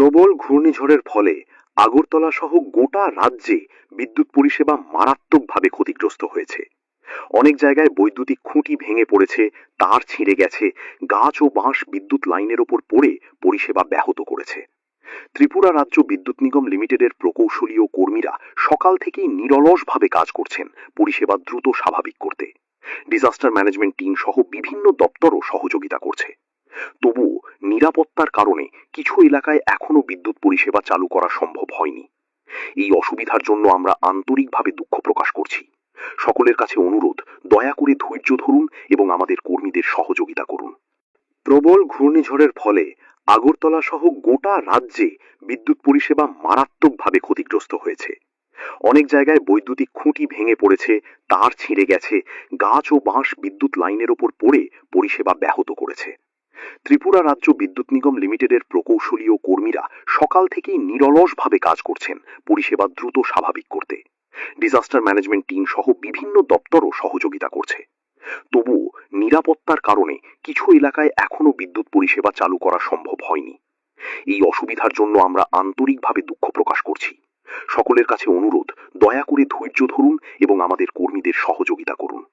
প্রবল ঘূর্ণিঝড়ের ফলে আগরতলা সহ গোটা রাজ্যে বিদ্যুৎ পরিষেবা মারাত্মকভাবে ক্ষতিগ্রস্ত হয়েছে। অনেক জায়গায় বৈদ্যুতিক খুঁটি ভেঙে পড়েছে, তার ছিঁড়ে গেছে, গাছ ও বাঁশ বিদ্যুৎ লাইনের ওপর পড়ে পরিষেবা ব্যাহত করেছে। ত্রিপুরা রাজ্য বিদ্যুৎ নিগম লিমিটেডের প্রকৌশলী ও কর্মীরা সকাল থেকেই নিরলসভাবে কাজ করছেন পরিষেবা দ্রুত স্বাভাবিক করতে। ডিজাস্টার ম্যানেজমেন্ট টিম সহ বিভিন্ন দপ্তরও সহযোগিতা করছে। তবুও নিরাপত্তার কারণে কিছু এলাকায় এখনো বিদ্যুৎ পরিষেবা চালু করা সম্ভব হয়নি। এই অসুবিধার জন্য আমরা আন্তরিকভাবে দুঃখ প্রকাশ করছি। সকলের কাছে অনুরোধ, দয়া করে ধৈর্য ধরুন এবং আমাদের কর্মীদের সহযোগিতা করুন। প্রবল ঘূর্ণিঝড়ের ফলে আগরতলা সহ গোটা রাজ্যে বিদ্যুৎ পরিষেবা মারাত্মকভাবে ক্ষতিগ্রস্ত হয়েছে। অনেক জায়গায় বৈদ্যুতিক খুঁটি ভেঙে পড়েছে, তার ছিঁড়ে গেছে, গাছ ও বাঁশ বিদ্যুৎ লাইনের ওপর পড়ে পরিষেবা ব্যাহত করেছে। ত্রিপুরা রাজ্য বিদ্যুৎ নিগম লিমিটেডের প্রকৌশলী ও কর্মীরা সকাল থেকেই নিরলসভাবে কাজ করছেন পরিষেবা দ্রুত স্বাভাবিক করতে। ডিজাস্টার ম্যানেজমেন্ট টিম সহ বিভিন্ন দপ্তরও সহযোগিতা করছে। তবুও নিরাপত্তার কারণে কিছু এলাকায় এখনো বিদ্যুৎ পরিষেবা চালু করা সম্ভব হয়নি। এই অসুবিধার জন্য আমরা আন্তরিকভাবে দুঃখ প্রকাশ করছি। সকলের কাছে অনুরোধ, দয়া করে ধৈর্য ধরুন এবং আমাদের কর্মীদের সহযোগিতা করুন।